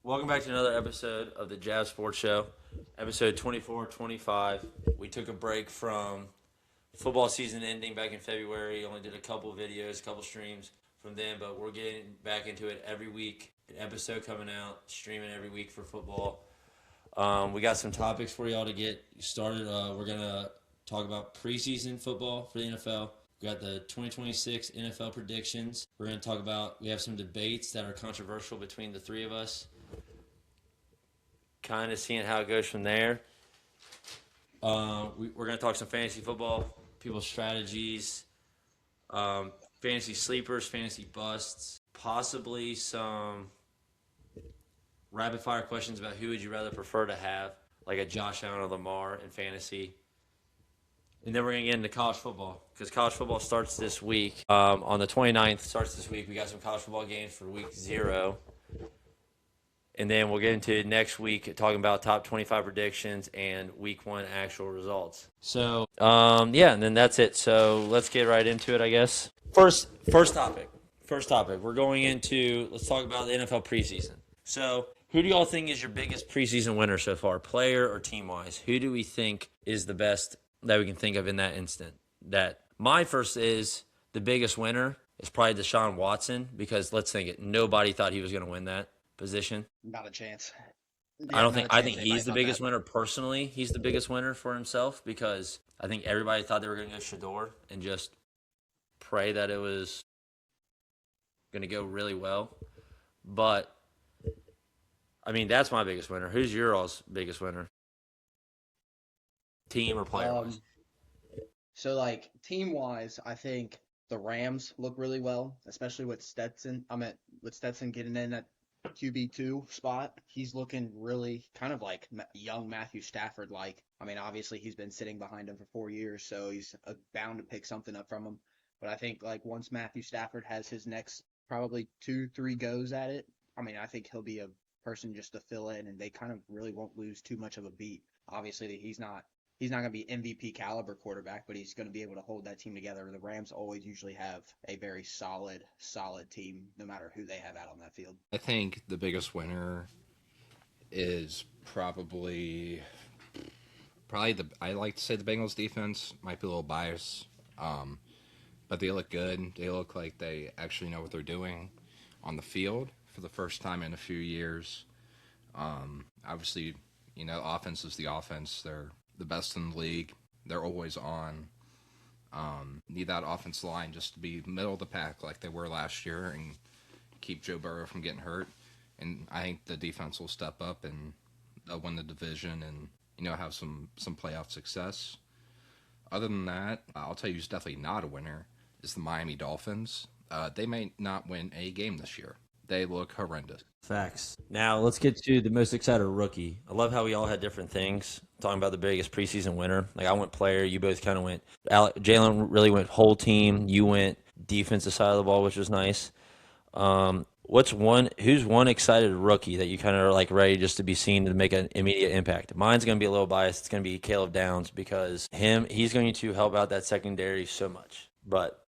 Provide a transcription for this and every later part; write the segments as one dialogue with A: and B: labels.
A: Welcome back to another episode of the J.A.B Sports Show, episode 24, 25. We took a break from football season ending back in February. Only did a couple videos, a couple streams from then, but we're getting back into it every week. An episode coming out, streaming every week for football. We got some topics for y'all to get started. We're going to talk about preseason football for the NFL. We got the 2026 NFL predictions. We're going to talk about, we have some debates that are controversial between the three of us. Kind of seeing how it goes from there. We're going to talk some fantasy football, people's strategies, fantasy sleepers, fantasy busts, possibly some rapid fire questions about who would you rather prefer to have, like a Josh Allen or Lamar in fantasy. And then we're going to get into college football because college football starts this week. On the 29th, starts this week. We got some college football games for week 0. And then we'll get into next week talking about top 25 predictions and week 1 actual results. So, yeah, and then that's it. So let's get right into it, I guess. First topic. We're going into, let's talk about the NFL preseason. So who do y'all think is your biggest preseason winner so far, player or team-wise? Who do we think is the best that we can think of in that instant? That my first is the biggest winner is probably Deshaun Watson because let's think it. Nobody thought he was going to win that position.
B: Not a chance.
A: I
B: Yeah,
A: don't
B: not
A: think
B: a
A: I
B: chance
A: think
B: anybody
A: he's the
B: thought that.
A: biggest winner personally. He's the biggest winner for himself because I think everybody thought they were going to go Shador and just pray that it was going to go really well. But I mean, that's my biggest winner. Who's your all's biggest winner? Team or player wise?
B: Um, so like team wise, I think the Rams look really well, especially with Stetson. With Stetson getting in at QB2 spot, he's looking really kind of like young Matthew Stafford. Like, I mean, obviously he's been sitting behind him for 4 years, so he's bound to pick something up from him. But I think like once Matthew Stafford has his next probably 2, 3 goes at it, I mean, I think he'll be a person just to fill in, and they kind of really won't lose too much of a beat. Obviously, he's not going to be MVP caliber quarterback, but he's going to be able to hold that team together. The Rams always usually have a very solid team, no matter who they have out on that field.
C: I think the biggest winner is probably the I like to say the Bengals defense. Might be a little biased, but they look good. They look like they actually know what they're doing on the field for the first time in a few years. Obviously, offense is the offense. They're the best in the league. They're always on. Need that offense line just to be middle of the pack like they were last year and keep Joe Burrow from getting hurt. And I think the defense will step up and they'll win the division and have some playoff success. Other than that, I'll tell you who's definitely not a winner is the Miami Dolphins. They may not win a game this year. They look horrendous.
A: Facts. Now let's get to the most excited rookie. I love how we all had different things. Talking about the biggest preseason winner. Like I went player, you both kind of went. Jalen really went whole team. You went defensive side of the ball, which was nice. Who's one excited rookie that you kind of are like ready just to be seen to make an immediate impact? Mine's going to be a little biased. It's going to be Caleb Downs because he's going to help out that secondary so much. But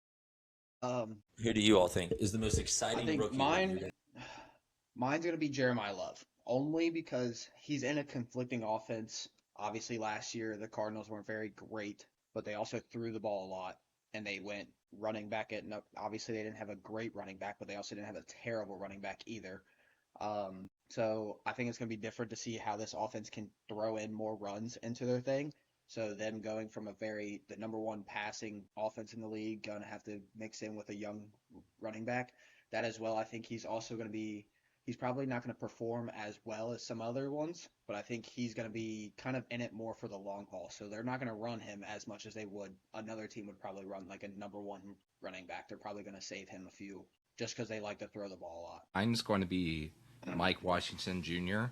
B: Um,
A: who do you all think is the most
B: I
A: exciting
B: think
A: rookie that you're
B: mine's gonna be Jeremiah Love, only because he's in a conflicting offense. Obviously, last year the Cardinals weren't very great, but they also threw the ball a lot, and they went running back at no. Obviously, they didn't have a great running back, but they also didn't have a terrible running back either. So I think it's going to be different to see how this offense can throw in more runs into their thing. So them going from the number one passing offense in the league, going to have to mix in with a young running back. That as well, I think he's probably not going to perform as well as some other ones, but I think he's going to be kind of in it more for the long haul. So they're not going to run him as much as they would another team would probably run like a number one running back. They're probably going to save him a few just because they like to throw the ball a lot.
C: Mine's going to be Mike Washington Jr.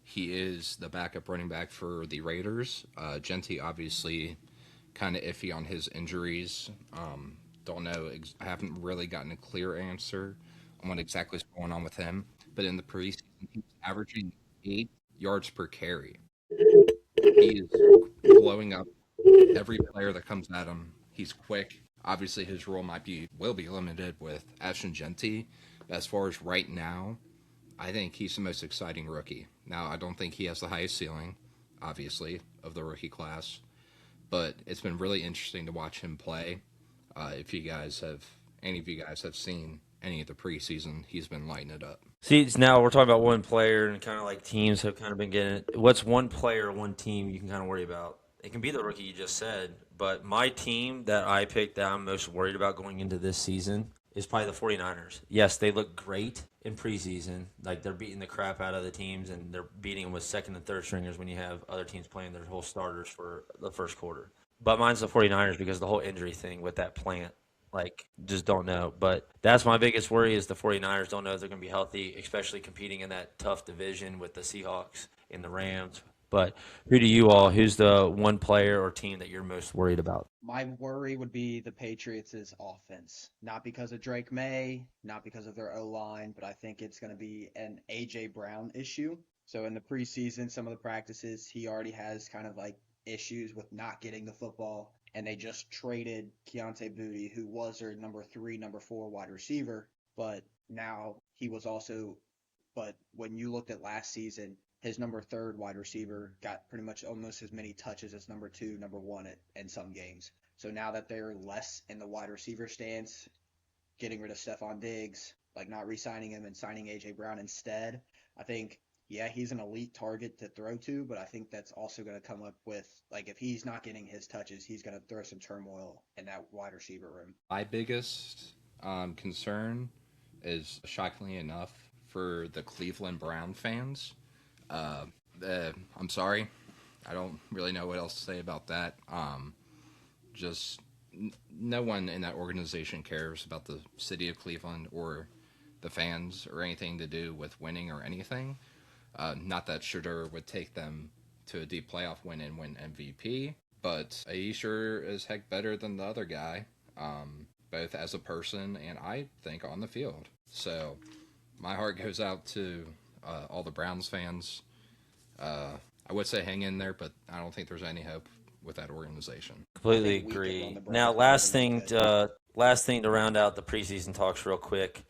C: He is the backup running back for the Raiders. Genti obviously kind of iffy on his injuries. Don't know. I haven't really gotten a clear answer on what exactly is going on with him. But in the preseason, he's averaging 8 yards per carry. He is blowing up every player that comes at him. He's quick. Obviously, his role will be limited with Ashton Genti. But as far as right now, I think he's the most exciting rookie. Now, I don't think he has the highest ceiling, obviously, of the rookie class, but it's been really interesting to watch him play. If you guys have, any of you guys have seen any of the preseason, he's been lighting it up.
A: See, now we're talking about one player and kind of like teams have kind of been getting it. What's one player, one team you can kind of worry about? It can be the rookie you just said, but my team that I picked that I'm most worried about going into this season is probably the 49ers. Yes, they look great in preseason. Like they're beating the crap out of the teams and they're beating them with second and third stringers when you have other teams playing their whole starters for the first quarter. But mine's the 49ers because of the whole injury thing with that plant. Like, just don't know. But that's my biggest worry is the 49ers don't know if they're going to be healthy, especially competing in that tough division with the Seahawks and the Rams. But who's the one player or team that you're most worried about?
B: My worry would be the Patriots' offense. Not because of Drake May, not because of their O-line, but I think it's going to be an A.J. Brown issue. So in the preseason, some of the practices, he already has kind of like issues with not getting the football. And they just traded Keontae Booty, who was their number 3, number 4 wide receiver. But now he was also, but when you looked at last season, his number 3rd wide receiver got pretty much almost as many touches as number 2, number 1 in some games. So now that they're less in the wide receiver stance, getting rid of Stephon Diggs, like not re-signing him and signing A.J. Brown instead, I think, yeah, he's an elite target to throw to, but I think that's also going to come up with, like, if he's not getting his touches, he's going to throw some turmoil in that wide receiver room.
C: My biggest concern is, shockingly enough, for the Cleveland Brown fans. I'm sorry. I don't really know what else to say about that. Just no one in that organization cares about the city of Cleveland or the fans or anything to do with winning or anything. Not that Shedeur would take them to a deep playoff win and win MVP, but he sure is heck better than the other guy, both as a person and I think on the field. So my heart goes out to all the Browns fans. I would say hang in there, but I don't think there's any hope with that organization.
A: Completely
B: I think we picked on
A: agree.
B: the Browns
A: Now,
B: more
A: last
B: than we
A: thing,
B: could.
A: last thing to round out the preseason talks real quick.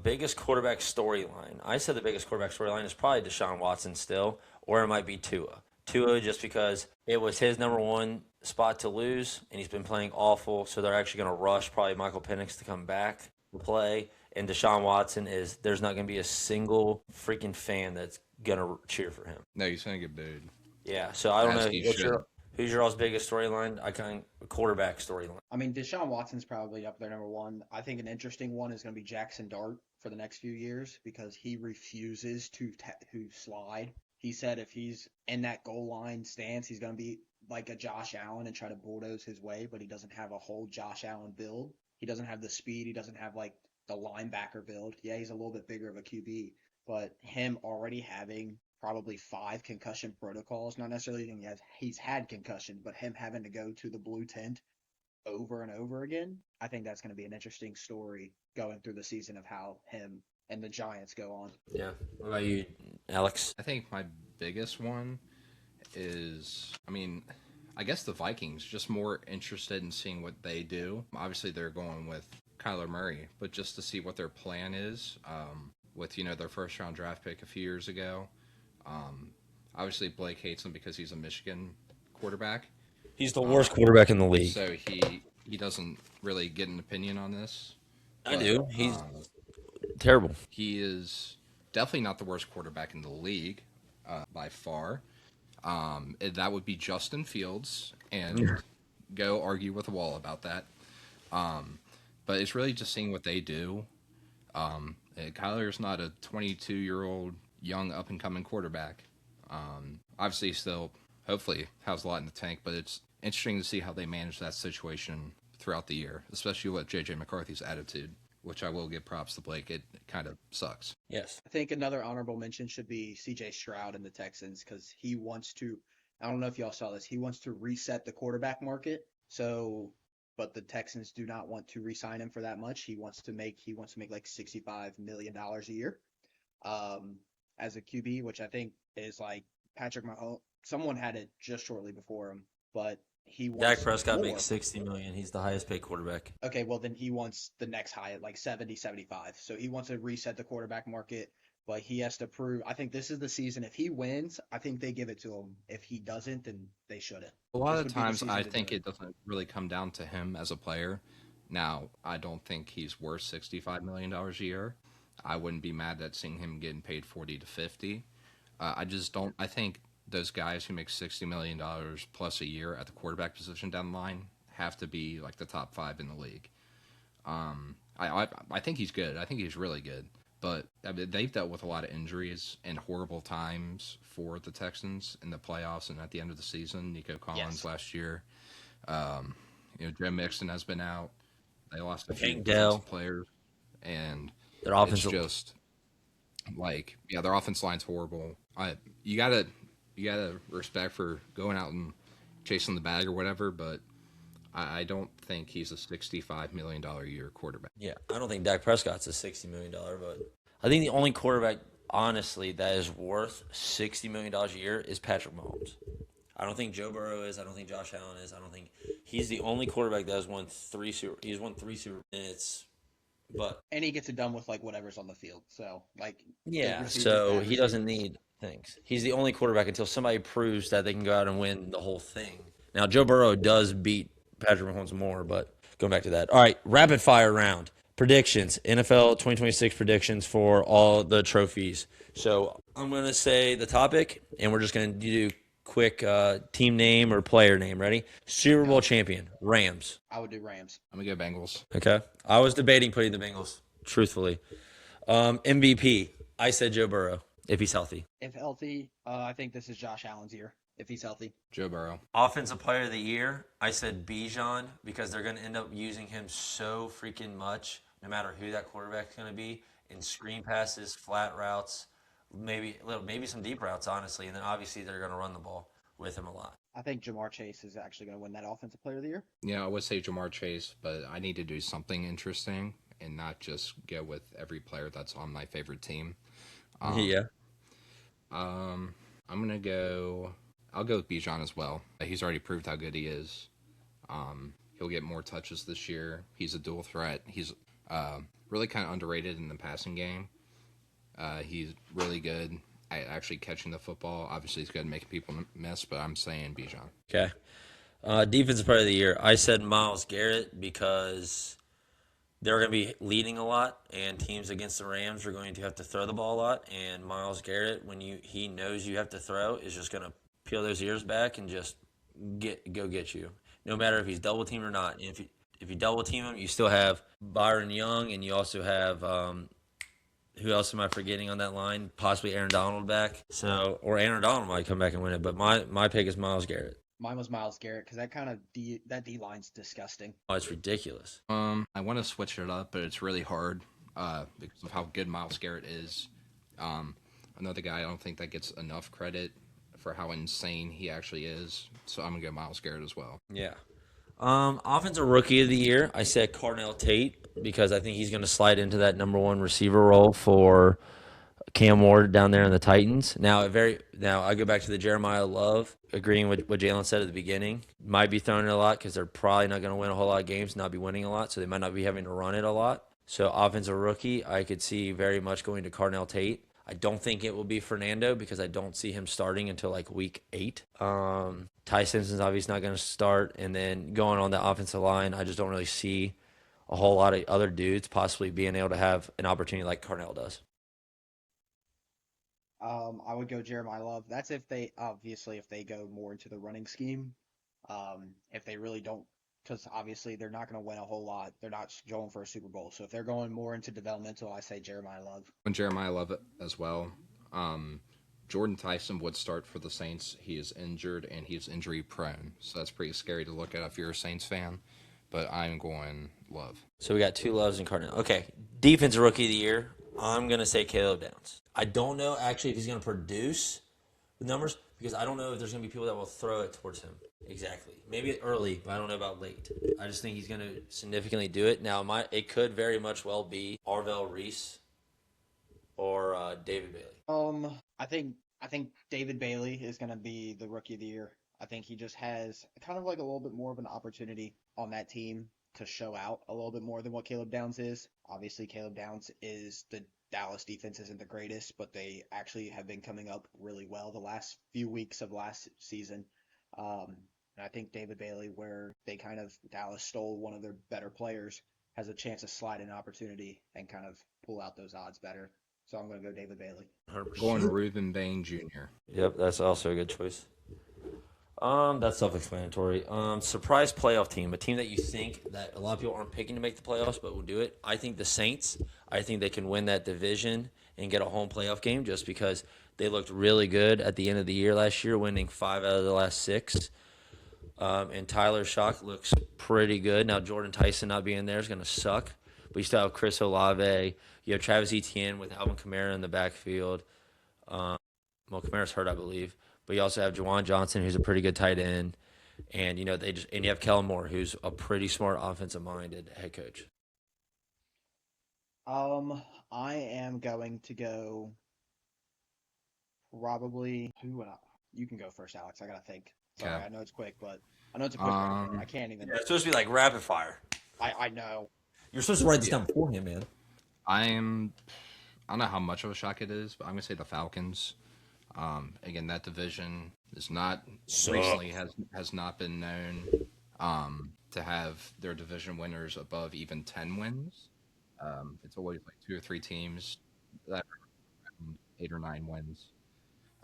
A: Biggest quarterback storyline. I said the biggest quarterback storyline is probably Deshaun Watson still, or it might be Tua. Tua just because it was his number one spot to lose, and he's been playing awful, so they're actually going to rush probably Michael Penix to come back to play. And Deshaun Watson there's not going to be a single freaking fan that's going to cheer for him.
C: No, he's going to get booed.
A: Yeah, so I don't
C: As
A: know.
C: he should.
A: Who's your all's biggest storyline? Quarterback storyline.
B: I mean, Deshaun Watson's probably up there number 1. I think an interesting one is going to be Jackson Dart for the next few years because he refuses to slide. He said if he's in that goal line stance, he's going to be like a Josh Allen and try to bulldoze his way, but he doesn't have a whole Josh Allen build. He doesn't have the speed. He doesn't have like the linebacker build. Yeah, he's a little bit bigger of a QB, but him already having probably 5 concussion protocols, not necessarily he's had concussion, but him having to go to the blue tent over and over again, I think that's going to be an interesting story going through the season of how him and the Giants go on.
A: Yeah. What about you, Alex?
C: I think my biggest one is, I guess the Vikings, just more interested in seeing what they do. Obviously, they're going with Kyler Murray, but just to see what their plan is with, their first round draft pick a few years ago. Obviously, Blake hates him because he's a Michigan quarterback.
A: He's the worst quarterback in the league.
C: So he doesn't really get an opinion on this.
A: I do. He's terrible.
C: He is definitely not the worst quarterback in the league by far. That would be Justin Fields, and go argue with a wall about that. But it's really just seeing what they do. Kyler's not a 22-year-old young up-and-coming quarterback. Obviously, still, hopefully, has a lot in the tank, but it's interesting to see how they manage that situation throughout the year, especially with J.J. McCarthy's attitude, which I will give props to Blake. It kind of sucks.
A: Yes.
B: I think another honorable mention should be C.J. Stroud and the Texans because he wants to, I don't know if y'all saw this, he wants to reset the quarterback market. So, but the Texans do not want to re-sign him for that much. He wants to make like $65 million a year as a QB, which I think is like Patrick Mahomes. Someone had it just shortly before him, but he wants
A: Dak Prescott
B: more.
A: makes $60 million. He's the highest paid quarterback.
B: Okay, well then he wants the next high at like 70, 75. So he wants to reset the quarterback market. but he has to prove. I think this is the season. If he wins, I think they give it to him. If he doesn't, then they shouldn't.
C: A lot
B: This
C: of
B: would be the
C: times, I
B: season to do
C: think
B: it.
C: it doesn't really come down to him as a player. Now, I don't think he's worth $65 million a year. I wouldn't be mad at seeing him getting paid 40 to 50. I just don't. I think those guys who make $60 million plus a year at the quarterback position down the line have to be like the top five in the league. I think he's good. I think he's really good. But I mean, they've dealt with a lot of injuries and horrible times for the Texans in the playoffs and at the end of the season. Nico Collins
B: Yes.
C: last year. Um, Joe Mixon has been out. They lost a few
A: Tank
C: defensive
A: Dell,
C: players, and
A: their
C: it's
A: offensive.
C: just like, yeah, their offense line's horrible. You gotta you gotta respect for going out and chasing the bag or whatever, but I don't think he's a $65 million a year quarterback.
A: Yeah, I don't think Dak Prescott's a $60 million, but I think the only quarterback, honestly, that is worth $60 million a year is Patrick Mahomes. I don't think Joe Burrow is. I don't think Josh Allen is. I don't think he's the only quarterback that has won three super. He's won three super. And it's, but
B: And he gets it done with like whatever's on the field. So like good
A: yeah,
B: receivers,
A: so
B: bad
A: he doesn't
B: receivers.
A: need things. He's the only quarterback until somebody proves that they can go out and win the whole thing. Now Joe Burrow does beat Patrick Mahomes more, but going back to that. All right, rapid fire round. Predictions. NFL 2026 predictions for all the trophies. So I'm going to say the topic, and we're just going to do quick team name or player name. Ready? Super Bowl
B: Go.
A: champion, Rams.
B: I would do Rams.
C: I'm gonna go Bengals.
A: Okay. I was debating putting the Bengals, truthfully. MVP. I said Joe Burrow, if he's healthy.
B: If healthy, I think this is Josh Allen's year. If he's healthy.
C: Joe Burrow.
A: Offensive player of the year, I said Bijan because they're going to end up using him so freaking much, no matter who that quarterback's going to be, in screen passes, flat routes, maybe some deep routes, honestly, and then obviously they're going to run the ball with him a lot.
B: I think Jamar Chase is actually going to win that Offensive Player of the Year.
C: Yeah, I would say Jamar Chase, but I need to do something interesting and not just go with every player that's on my favorite team.
A: Yeah.
C: I'm gonna go. I'll go with Bijan as well. He's already proved how good he is. He'll get more touches this year. He's a dual threat. He's really kind of underrated in the passing game. He's really good at actually catching the football. Obviously, he's good at making people miss, but I'm saying Bijan.
A: Okay. Defensive player of the year, I said Myles Garrett because they're going to be leading a lot, and teams against the Rams are going to have to throw the ball a lot. And Myles Garrett, when he knows you have to throw, is just going to peel those ears back and just go get you, no matter if he's double teamed or not. And if you double team him, you still have Byron Young, and you also have who else am I forgetting on that line? Possibly Aaron Donald back. So, or Aaron Donald might come back and win it. But my pick is Myles Garrett.
B: Mine was Myles Garrett because that kind of that D line's disgusting.
A: Oh, it's ridiculous.
C: I want to switch it up, but it's really hard because of how good Myles Garrett is. Another guy I don't think that gets enough credit for how insane he actually is. So I'm gonna go Myles Garrett as well.
A: Yeah. Offensive rookie of the year, I said Carnell Tate because I think he's going to slide into that number one receiver role for Cam Ward down there in the Titans. Now I go back to the Jeremiah Love, agreeing with what Jalen said at the beginning. Might be throwing it a lot because they're probably not going to win a whole lot of games, not be winning a lot, so they might not be having to run it a lot. So offensive rookie, I could see very much going to Carnell Tate. I don't think it will be Fernando because I don't see him starting until like week 8. Ty Simpson's obviously not going to start, and then going on the offensive line, I just don't really see a whole lot of other dudes possibly being able to have an opportunity like Carnell does.
B: I would go Jeremiah Love. That's if they go more into the running scheme. If they really don't, because obviously they're not going to win a whole lot. They're not going for a Super Bowl. So if they're going more into developmental, I say Jeremiah Love.
C: And Jeremiah Love as well. Jordan Tyson would start for the Saints. He is injured and he's injury prone, so that's pretty scary to look at if you're a Saints fan. But I'm going Love.
A: So we got 2 Loves and Carnell. Okay, defensive rookie of the year, I'm going to say Caleb Downs. I don't know actually if he's going to produce the numbers because I don't know if there's going to be people that will throw it towards him. Exactly. Maybe early, but I don't know about late. I just think he's going to significantly do it. Now, it could very much well be Arvell Reese or David Bailey.
B: I think David Bailey is going to be the rookie of the year. I think he just has kind of like a little bit more of an opportunity on that team to show out a little bit more than what Caleb Downs is. Obviously, Caleb Downs is the Dallas defense isn't the greatest, but they actually have been coming up really well the last few weeks of last season. And I think David Bailey, where they kind of Dallas stole one of their better players, has a chance to slide in opportunity and kind of pull out those odds better. So I'm going to go David Bailey.
C: going
A: 100%.
C: Reuben Bain Jr.
A: Yep, that's also a good choice. That's self-explanatory. Surprise playoff team, a team that you think that a lot of people aren't picking to make the playoffs, but will do it. I think the Saints. I think they can win that division and get a home playoff game just because they looked really good at the end of the year last year, winning 5 out of the last 6. And Tyler Shock looks pretty good. Now Jordan Tyson not being there is going to suck, but you still have Chris Olave. You have Travis Etienne with Alvin Kamara in the backfield. Well, Kamara's hurt, I believe. But you also have Juwan Johnson, who's a pretty good tight end, and you have Kellen Moore, who's a pretty smart offensive-minded head coach.
B: I am going to go probably you can go first, Alex. I gotta think. Sorry,
C: Okay.
B: I know it's quick, but I know it's a quick round. I can't even.
A: Yeah, it's supposed to be like rapid fire.
B: I know.
A: You're supposed to write this down beforehand, man.
C: I don't know how much of a shock it is, but I'm gonna say the Falcons. Again, that division is not recently has not been known to have their division winners above even 10 wins. It's always like 2 or 3 teams that are 8 or 9 wins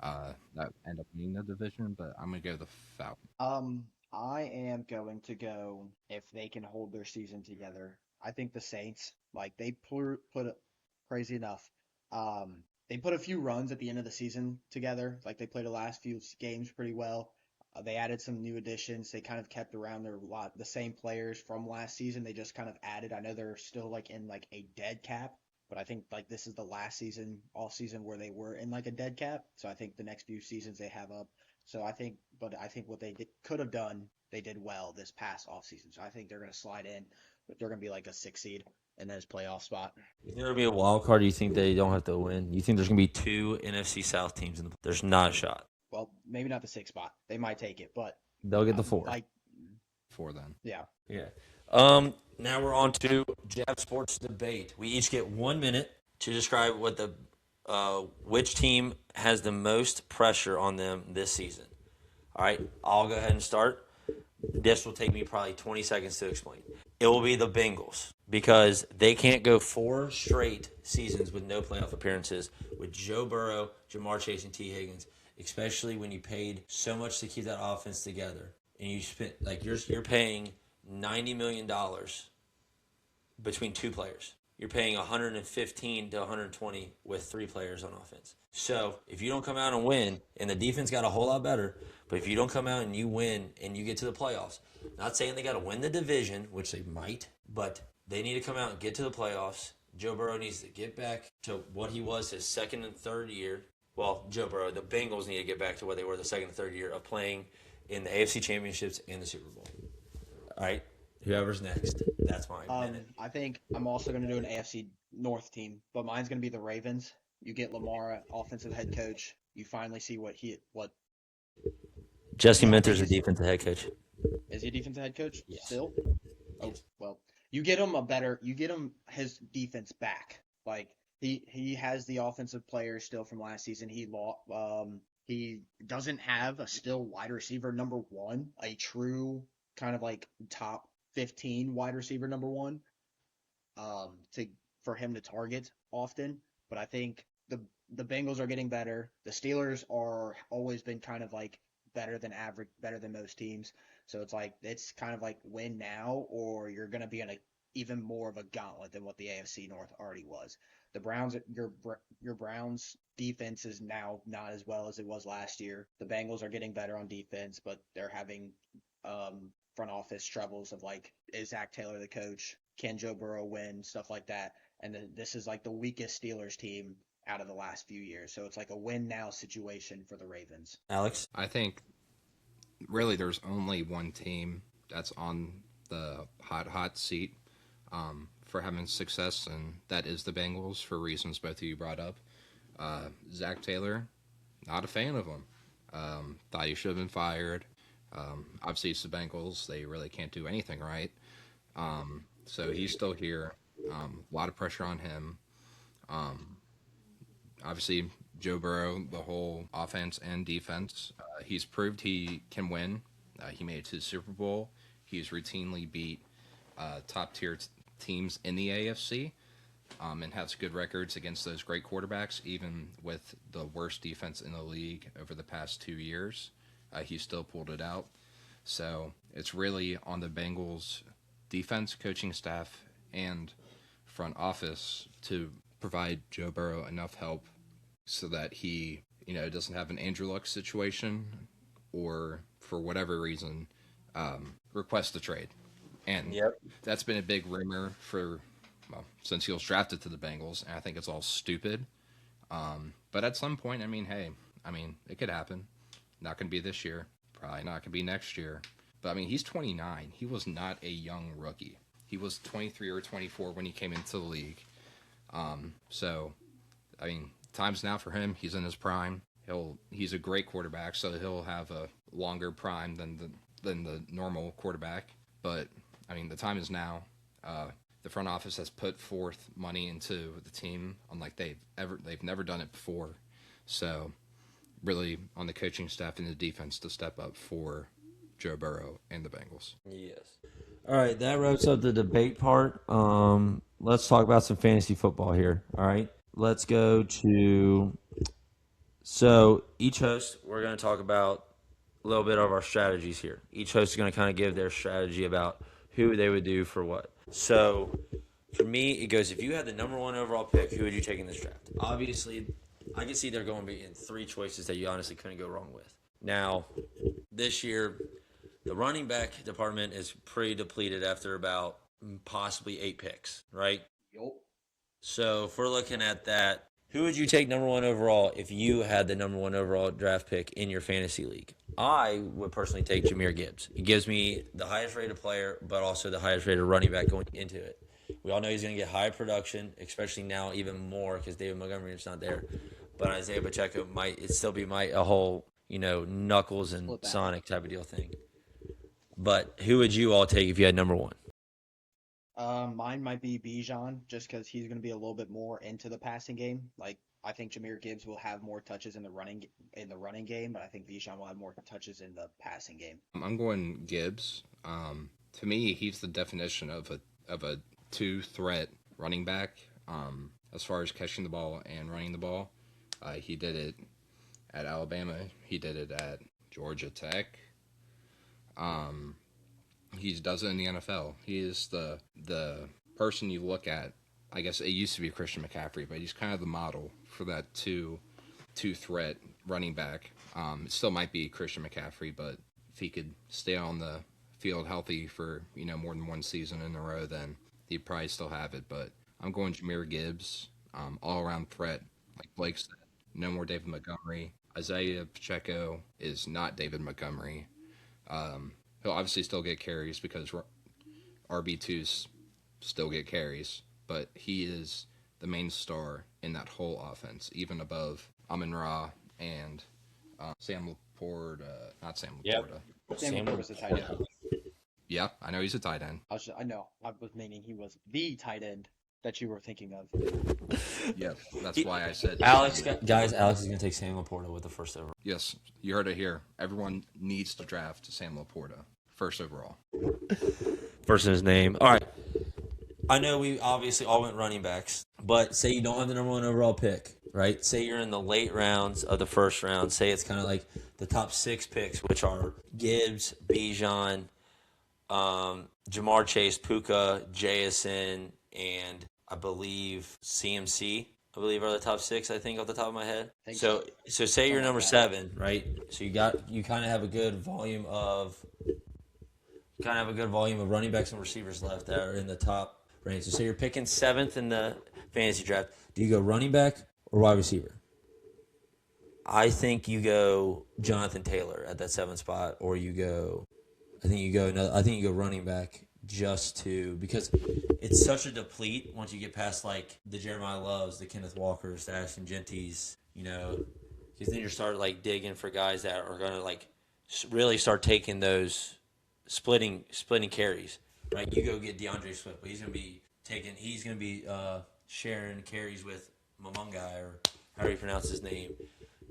C: that end up winning the division. But I'm gonna go the Falcons.
B: I am going to go if they can hold their season together. I think the Saints, like they crazy enough, they put a few runs at the end of the season together. Like they played the last few games pretty well. They added some new additions. They kind of kept around the same players from last season. They just kind of added. I know they're still like in like a dead cap, but I think like this is the last season, all season where they were in like a dead cap. So I think the next few seasons they have up. So I think what could have done, they did well this past off season. So I think they're going to slide in, but they're going to be like a 6 seed in this playoff spot.
A: You think there'll be a wild card? Or you think they don't have to win? You think there's gonna be 2 NFC South teams in the? There's not a shot.
B: Well, maybe not the 6 spot. They might take it, but
A: They'll get the 4.
B: like,
C: 4 then.
B: yeah.
A: Yeah. Now we're on to J.A.B Sports debate. We each get 1 minute to describe what which team has the most pressure on them this season. All right, I'll go ahead and start. This will take me probably 20 seconds to explain. It will be the Bengals because they can't go 4 straight seasons with no playoff appearances with Joe Burrow, Jamar Chase, and T. Higgins, especially when you paid so much to keep that offense together. And you spent, like, you're paying $90 million between 2 players. You're paying 115 to 120 with 3 players on offense. So if you don't come out and win, and the defense got a whole lot better, but if you don't come out and you win and you get to the playoffs, not saying they got to win the division, which they might, but they need to come out and get to the playoffs. Joe Burrow needs to get back to what he was his second and third year. Well, Joe Burrow, the Bengals need to get back to what they were the second and third year of playing in the AFC Championships and the Super Bowl. All right, whoever's next, that's mine.
B: I think I'm also going to do an AFC North team, but mine's going to be the Ravens. You get Lamar, offensive head coach. You finally see what
A: Jesse Minter's a defensive head coach.
B: Is he a defensive head coach
A: Yes.
B: still? Oh,
A: Yes.
B: well, you get him his defense back. Like he has the offensive players still from last season. He doesn't have a still wide receiver number 1, a true kind of like top 15 wide receiver number 1, for him to target often. But I think the Bengals are getting better. The Steelers are always been kind of like better than average, better than most teams. So it's kind of like win now, or you're going to be in a even more of a gauntlet than what the AFC North already was. The Browns, your Browns defense is now not as well as it was last year. The Bengals are getting better on defense, but they're having front office troubles of like, is Zach Taylor the coach? Can Joe Burrow win? Stuff like that. And this is like the weakest Steelers team out of the last few years. So it's like a win now situation for the Ravens.
A: Alex?
C: I think really there's only one team that's on the hot seat for having success, and that is the Bengals for reasons both of you brought up. Zach Taylor, not a fan of him. Thought he should have been fired. Obviously, it's the Bengals. They really can't do anything right. So he's still here. A lot of pressure on him. obviously Joe Burrow, the whole offense and defense. He's proved he can win. He made it to the Super Bowl. He's routinely beat top tier teams in the AFC, and has good records against those great quarterbacks, even with the worst defense in the league over the past 2 years. He still pulled it out. So it's really on the Bengals defense, coaching staff, and front office to provide Joe Burrow enough help so that he, doesn't have an Andrew Luck situation or for whatever reason request a trade. And that's been a big rumor since he was drafted to the Bengals, and I think it's all stupid. But at some point, it could happen. Not going to be this year. Probably not going to be next year. But, he's 29. He was not a young rookie. He was 23 or 24 when he came into the league. Time's now for him. He's in his prime. He's a great quarterback, so he'll have a longer prime than the normal quarterback. But, the time is now. The front office has put forth money into the team unlike they've never done it before. So, really on the coaching staff and the defense to step up for Joe Burrow and the Bengals.
A: Yes.
D: All right, that wraps up the debate part. Let's talk about some fantasy football here. All right, let's go to.
A: So each host, we're going to talk about a little bit of our strategies here. Each host is going to kind of give their strategy about who they would do for what. So for me, it goes, if you had the number one overall pick, who would you take in this draft? Obviously, I can see they're going to be in three choices that you honestly couldn't go wrong with. Now, this year, the running back department is pretty depleted after about possibly 8 picks, right?
B: Yup.
A: So if we're looking at that, who would you take number one overall if you had the number one overall draft pick in your fantasy league? I would personally take Jahmyr Gibbs. He gives me the highest rated player, but also the highest rated running back going into it. We all know he's going to get high production, especially now even more because David Montgomery is not there. But Isaiah Pacheco might still be a whole, Knuckles and Sonic type of deal thing. But who would you all take if you had number one?
B: Mine might be Bijan, just because he's going to be a little bit more into the passing game. Like, I think Jahmyr Gibbs will have more touches in the running game, but I think Bijan will have more touches in the passing game.
C: I'm going Gibbs. To me, he's the definition of a two-threat running back. As far as catching the ball and running the ball, he did it at Alabama. He did it at Georgia Tech. He does it in the NFL. He is the person you look at. I guess it used to be Christian McCaffrey, but he's kind of the model for that two-threat running back. It still might be Christian McCaffrey, but if he could stay on the field healthy for more than one season in a row, then he'd probably still have it. But I'm going Jahmyr Gibbs, all-around threat, like Blake said. No more David Montgomery. Isaiah Pacheco is not David Montgomery. He'll obviously still get carries because RB2s still get carries, but he is the main star in that whole offense, even above Amon-Ra and Sam Laporta. Not Sam Laporta.
B: Yep. Sam Laporta's a tight end.
C: Yeah, I know he's a tight end.
B: I know. I was meaning he was the tight end that you were thinking of.
C: Yep, that's why I said
A: Alex is going to take Sam Laporta with the first overall.
C: Yes, you heard it here. Everyone needs to draft Sam Laporta first overall.
A: First in his name. All right. I know we obviously all went running backs, but say you don't have the number one overall pick, right? Say you're in the late rounds of the first round. Say it's kind of like the top 6 picks, which are Gibbs, Bijan, Jamar Chase, Puka, Jason, and I believe CMC. I believe are the top 6. I think off the top of my head. So say you're number 7, right? So you kind of have a good volume of running backs and receivers left that are in the top range. So say you're picking 7th in the fantasy draft. Do you go running back or wide receiver? I think you go Jonathan Taylor at that 7th spot, or I think you go running back because it's such a deplete once you get past like the Jeremiah Loves, the Kenneth Walkers, the Ashton Genties, because then you start like digging for guys that are going to like really start taking those splitting carries, right? You go get DeAndre Swift, but he's going to be sharing carries with Mamungai or however you pronounce his name.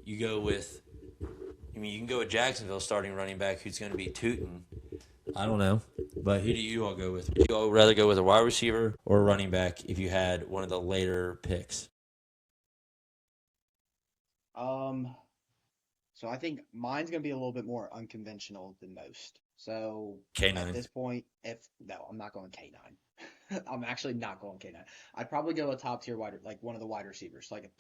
A: You go with, I mean, you can go with Jacksonville starting running back who's going to be tooting. I don't know. But who do you all go with? Would you all rather go with a wide receiver or a running back if you had one of the later picks?
B: So I think mine's gonna be a little bit more unconventional than most. So
A: K9.
B: at this point, if no, I'm not going K9. I'm actually not going K9. I'd probably go a top tier wide, like one of the wide receivers. Like if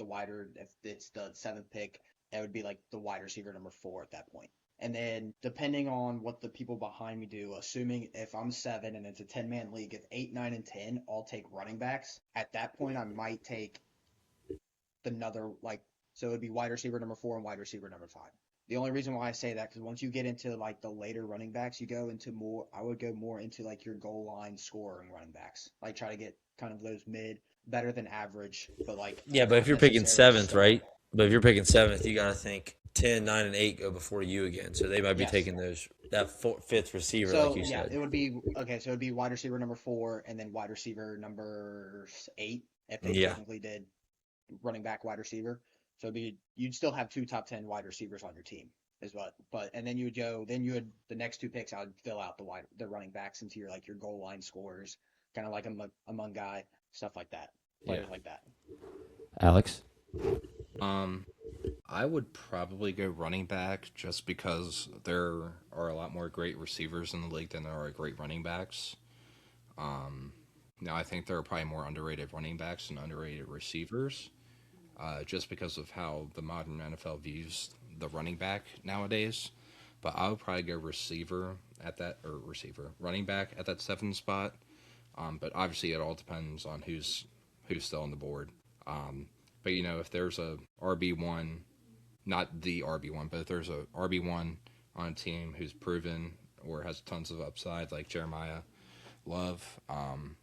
B: it's the seventh pick, it would be like the wide receiver number 4 at that point. And then depending on what the people behind me do, assuming if I'm 7 and it's a 10-man league, if 8, 9, and 10 all take running backs, at that point I might take another like so it'd be wide receiver number 4 and wide receiver number 5. The only reason why I say that because once you get into like the later running backs, you go into more. I would go more into like your goal line scoring running backs, like try to get kind of those mid, better than average, but like
A: Yeah, but if
B: not
A: you're picking
B: necessarily
A: seventh,
B: star.
A: right? But if you're picking seventh, you got to think 10, 9, and 8 go before you again. So they might be
B: Yes.
A: taking that fifth receiver,
B: So
A: like you
B: yeah,
A: said.
B: it would be okay. So it'd be wide receiver number 4 and then wide receiver number 8 if they
A: Yeah.
B: technically did running back wide receiver. So you'd still have 2 top 10 wide receivers on your team is what. But and then you would the next 2 picks I would fill out the running backs into your goal line scorers, kind of like among guy stuff like that, players like that.
D: Alex?
C: I would probably go running back just because there are a lot more great receivers in the league than there are great running backs. Now, I think there are probably more underrated running backs and underrated receivers, just because of how the modern NFL views the running back nowadays. But I would probably go running back at that 7th spot. But obviously, it all depends on who's still on the board. But if there's a RB1, not the RB1, but if there's a RB1 on a team who's proven or has tons of upside, like Jeremiah Love, I'll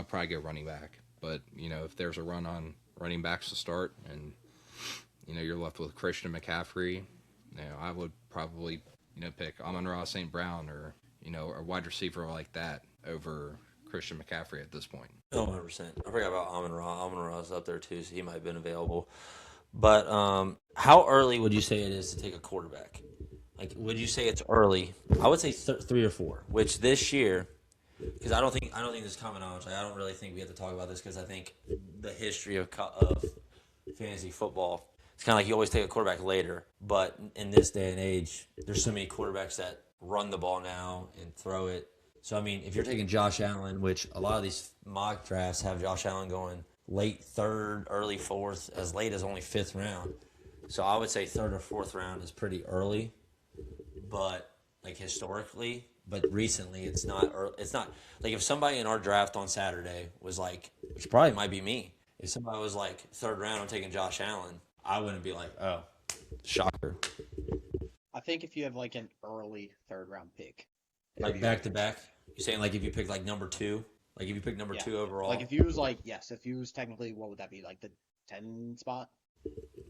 C: probably go running back. But if there's a run on running backs to start, and you're left with Christian McCaffrey, I would probably pick Amon-Ra St. Brown or a wide receiver like that over Christian McCaffrey at this point.
A: 100%. I forgot about Amon-Ra. Amon-Ra's up there too, so he might have been available. But how early would you say it is to take a quarterback? Like, would you say it's early? I would say 3 or 4. Which this year, because I don't think this is common knowledge. Like, I don't really think we have to talk about this because I think the history of fantasy football, it's kind of like you always take a quarterback later. But in this day and age, there's so many quarterbacks that run the ball now and throw it. So I mean, if you're taking Josh Allen, which a lot of these mock drafts have Josh Allen going late 3rd, early 4th, as late as only 5th round. So I would say 3rd or 4th round is pretty early, but like historically, but recently it's not. It's not like if somebody in our draft on Saturday was like, which probably might be me. If somebody was like 3rd round, I'm taking Josh Allen, I wouldn't be like, oh, shocker.
B: I think if you have like an early 3rd round pick,
A: Like back to back. You're saying like if you pick like number 2, like if you pick number 2 overall,
B: like if you was technically what would that be like the 10 spot?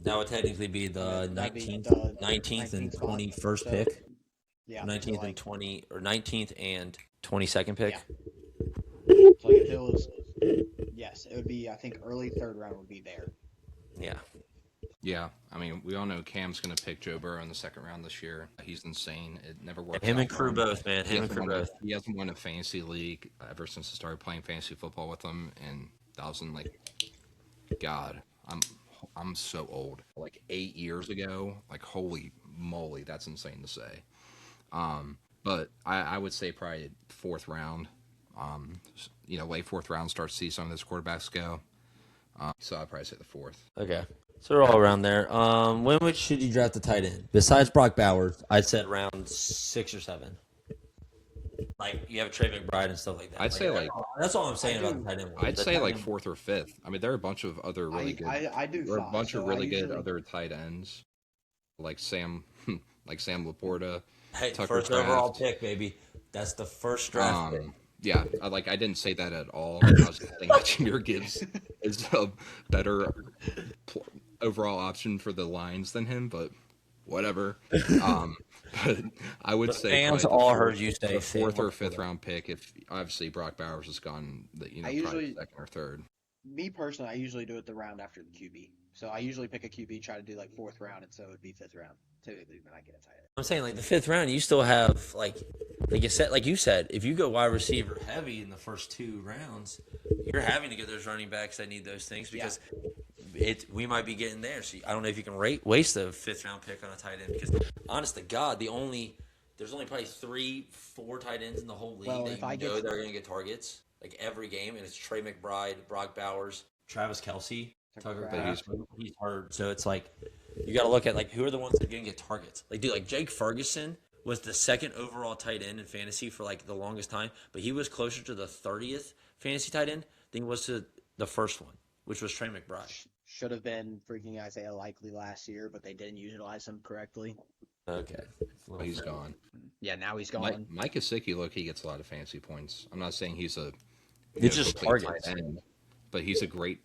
A: that would technically be the
B: That'd be
A: 19th,
B: the
A: 19th and
B: spot.
A: 21st
B: So,
A: pick.
B: Yeah,
A: 19th
B: so
A: and 20 or 19th and 22nd pick.
B: Yeah. So like if it was, yes, it would be. I think early 3rd round would be there.
A: Yeah.
C: Yeah, I mean, we all know Cam's going to pick Joe Burrow in the 2nd round this year. He's insane. It never works.
A: Him
C: out
A: and
C: for
A: crew
C: him.
A: both, man. Him and crew both.
C: He hasn't won a fantasy league ever since I started playing fantasy football with him, and that was in God, I'm so old. 8 years ago. Holy moly, that's insane to say. But I would say probably 4th round. Late 4th round, start to see some of those quarterbacks go. So I'd probably say the 4th.
A: Okay. So we're all around there. When should you draft a tight end? Besides Brock Bowers, I'd said round 6 or 7. Like you have Trey McBride and stuff like that.
C: I'd say
A: that's all I'm saying about the tight end.
C: I'd say 4th or 5th. I mean, there are a bunch of other really good.
B: I do.
C: There are a
B: 5,
C: bunch
B: so
C: of really
B: I
C: good
B: usually-
C: other tight ends, like Sam Laporta.
A: Hey,
C: Tucker
A: first
C: Kraft.
A: overall pick, baby. That's the first draft pick.
C: Yeah, I didn't say that at all. I was saying that Jahmyr Gibbs is a better overall option for the Lions than him, but whatever. But I would say
A: fans
C: probably
A: all heard you say
C: the 4th or
A: Sam
C: 5th round pick. If obviously Brock Bowers has gone,
B: I
C: probably
B: usually-
C: 2nd or 3rd.
B: Me personally, I usually do it the round after the QB. So I usually pick a QB, try to do like fourth round, and so it would be fifth round typically when I get a tight end.
A: I'm saying like the fifth round, you still have like you said, if you go wide receiver heavy in the first 2 rounds, you're having to get those running backs that need those things because we might be getting there. So I don't know if you can waste a fifth round pick on a tight end because honest to God, there's only probably 3-4 tight ends in the whole league
B: Well,
A: that
B: if I
A: you
B: get
A: know they're going to get targets like every game, and it's Trey McBride, Brock Bowers, Travis Kelsey, Tucker
B: But
A: Kraft. He's hurt, so it's like you got to look at like who are the ones that are going to get targets. Like dude, like Jake Ferguson was the second overall tight end in fantasy for like the longest time, but he was closer to the 30th fantasy tight end than he was to the first one, which was Trey McBride.
B: should have been freaking Isaiah Likely last year, but they didn't utilize him correctly.
A: Okay,
C: But he's gone.
B: Yeah, now he's gone.
C: Mike Gesicki, look, he gets a lot of fancy points. I'm not saying he's a
A: It's just
C: complete
A: targets.
C: tight end, but he's a great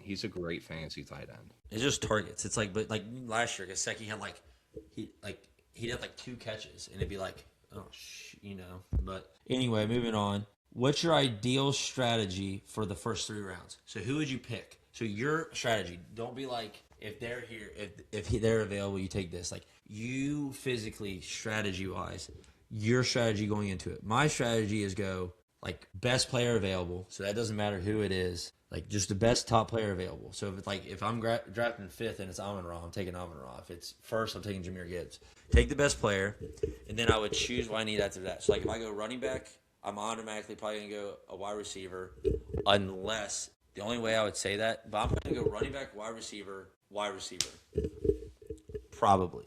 C: fantasy tight end.
A: It's just targets. It's like, but like last year, Gasecki had he'd have like 2 catches, and it'd be like, oh, But anyway, moving on. What's your ideal strategy for the first 3 rounds? So who would you pick? So your strategy. Don't be like if they're here, if they're available, you take this. Like you physically, strategy wise, your strategy going into it. My strategy is go like best player available. So that doesn't matter who it is. Like just the best top player available. So if I'm drafting 5th and it's Amon-Ra, I'm taking Amon-Ra. If it's first, I'm taking Jahmyr Gibbs. Take the best player, and then I would choose what I need after that. So like if I go running back, I'm automatically probably gonna go a wide receiver, unless the only way I would say that, but I'm gonna go running back, wide receiver, probably.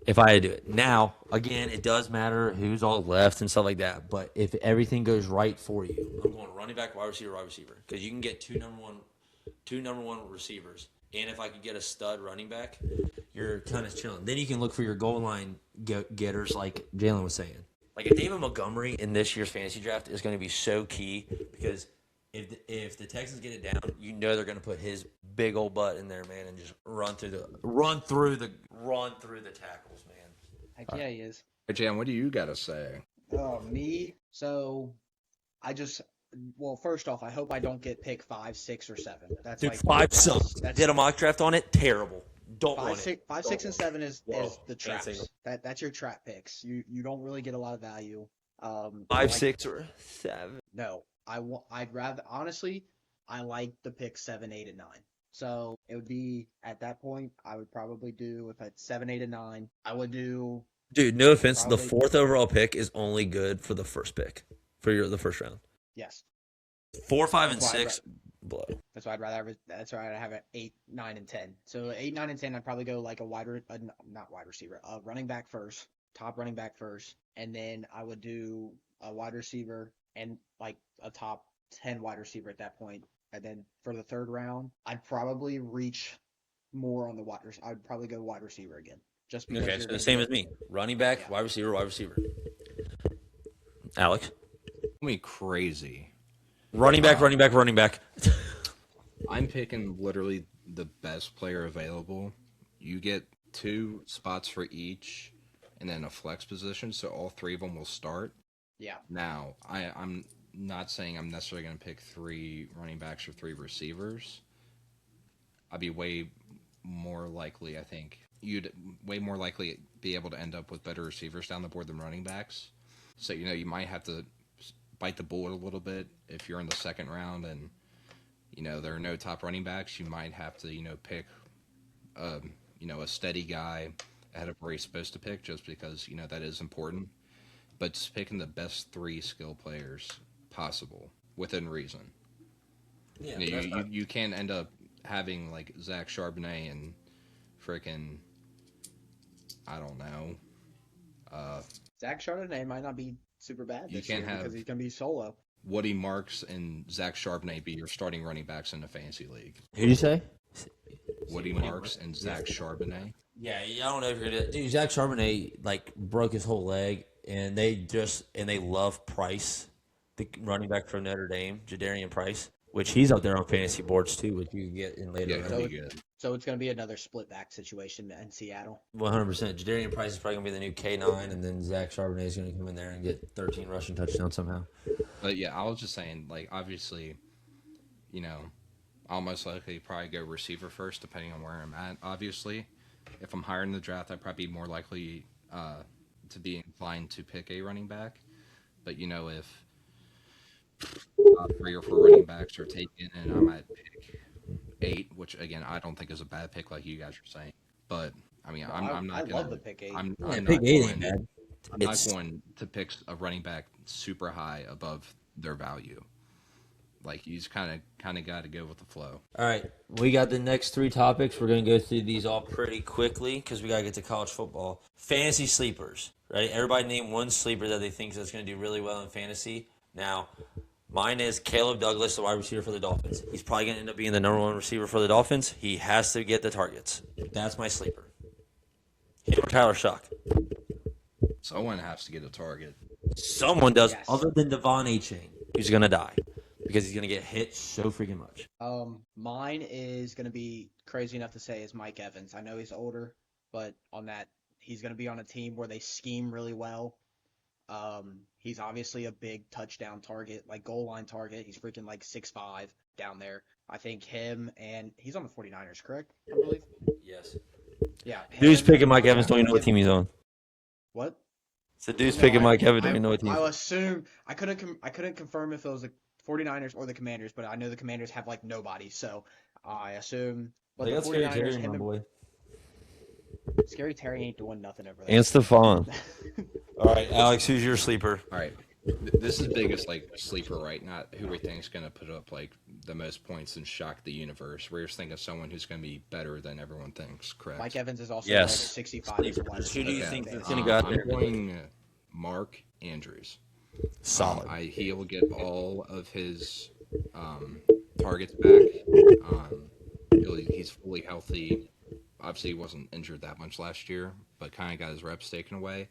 A: If I had to do it. Now, again, it does matter who's all left and stuff like that. But if everything goes right for you, I'm going running back, wide receiver. Because you can get two number one receivers. And if I could get a stud running back, you're kind of chilling. Then you can look for your goal line getters like Jalen was saying. Like if David Montgomery in this year's fantasy draft is going to be so key because if the Texans get it down, you know they're going to put his big old butt in there, man, and just run through the tackles, man.
B: Heck yeah, he is.
C: Hey, Jan, what do you got to say?
B: Oh, me? So, well, first off, I hope I don't get pick 5, 6, or 7. That's
A: Dude,
B: like
A: 5 sucks. Did a mock draft on it? Terrible. Don't run
B: 5, 6, and 7 is the
A: Can't say
B: traps. That's your trap picks. You don't really get a lot of value.
A: 5, 6, or 7.
B: No, I'd rather honestly, I like the pick 7, 8, and 9. So it would be at that point I would probably do if it's 7, 8, and 9. I would do.
A: Dude, no offense,
B: Probably-
A: the 4th overall pick is only good for the first pick for the first round.
B: Yes,
A: 4, 5, and
B: That's why I'd
A: 6 blow.
B: that's why I'd rather have it. That's why I'd have it 8, 9, and 10. So 8, 9, and 10, I'd probably go like not wide receiver, running back first, top running back first, and then I would do a wide receiver and like a top 10 wide receiver at that point. And then for the 3rd round, I'd probably reach more on the wide. I'd probably go wide receiver again, just because.
A: Okay,
B: you're
A: so
B: gonna
A: the same
B: get-
A: as me. Running back,
B: Yeah.
A: wide receiver. Alex?
C: Me crazy.
A: Running back.
C: I'm picking literally the best player available. You get 2 spots for each, and then a flex position, so all 3 of them will start.
B: Yeah.
C: Now, I'm not saying I'm necessarily going to pick 3 running backs or 3 receivers. I'd be way more likely, I think, you'd way more likely be able to end up with better receivers down the board than running backs. So, you might have to bite the bullet a little bit if you're in the 2nd round and, there are no top running backs. You might have to, pick, a steady guy ahead of where he's supposed to pick just because, that is important. But just picking the best 3 skill players possible within reason.
A: Yeah,
C: You can't end up having like Zach Charbonnet and frickin' I don't know.
B: Zach Chardonnay might not be super bad
C: You
B: this
C: can't
B: year
C: have-
B: because he's going to be solo.
C: Woody Marks and Zach Charbonnet be your starting running backs in the fantasy league.
A: Who'd you say?
C: Woody Marks and Zach Charbonnet.
A: Yeah, I don't know if you're gonna. Dude, Zach Charbonnet broke his whole leg, and they love Price, the running back from Notre Dame, Jadarian Price, which he's up there on fantasy boards too, which you can get in later.
C: Yeah,
A: rounds.
C: he'll be good.
B: So it's going to be another split back situation in Seattle.
A: 100%. Jadarian Price is probably gonna be the new K9, and then Zach Charbonnet is gonna come in there and get 13 rushing touchdowns somehow.
C: But yeah, I was just saying, obviously, I'll most likely probably go receiver first, depending on where I'm at. Obviously, if I'm higher in the draft, I'd probably be more likely to be inclined to pick a running back. But if 3 or 4 running backs are taken and I'm at pick 8, which again I don't think is a bad pick, like you guys are saying. But I mean,
B: No,
C: I'm
B: I
C: not
B: love
C: gonna.
B: the pick 8.
D: Yeah,
C: I'm
D: pick
C: not
D: 8 ain't
C: going.
D: bad.
C: I'm not
D: It's
C: going to pick a running back super high above their value. Like you just kind of got to go with the flow.
D: all right. We got the next 3 topics. We're gonna go through these all pretty quickly because we gotta get to college football. Fantasy sleepers, right? Everybody name one sleeper that they think that's gonna do really well in fantasy. Now, mine is Caleb Douglas, the wide receiver for the Dolphins. He's probably gonna end up being the number 1 receiver for the Dolphins. He has to get the targets. That's my sleeper. Him or Tyler Shock.
C: Someone has to get a target.
D: Someone does,
B: Yes.
D: other than Devon A-Chain, who's gonna die because he's gonna get hit so freaking much.
B: Mine is going to be crazy enough to say is Mike Evans. I know he's older, but on that, he's going to be on a team where they scheme really well. He's obviously a big touchdown target, like goal line target. He's freaking like 6'5" down there. I think him and he's on the 49ers, correct? I believe.
D: Yes.
B: Yeah.
D: Dude's
B: him,
D: picking Mike
B: yeah,
D: Evans. Don't even know what team he's on.
B: What?
D: So dude's
B: No,
D: picking Mike Evans. Don't
B: I,
D: even know what team.
B: I assume I couldn't confirm if it was the 49ers or the Commanders, but I know the Commanders have like nobody, so I assume. But
D: They
B: the
D: got Scary
B: 49ers,
D: Terry,
B: him
D: my
B: and
D: boy.
B: Scary Terry ain't doing nothing over there.
D: And Stephon. All right, Alex, who's your sleeper?
C: All right. This is biggest like sleeper, right? Not who we think is going to put up like the most points and shock the universe. We're just thinking of someone who's going to be better than everyone thinks. Correct.
B: Mike Evans is also
D: Yes.
B: like 65 as a wide
D: Who do you
B: receiver.
D: think
B: Okay.
D: that's gonna go out there?
C: I'm going Mark Andrews.
D: Solid.
C: He will get all of his targets back. He's fully healthy. Obviously, he wasn't injured that much last year, but kind of got his reps taken away.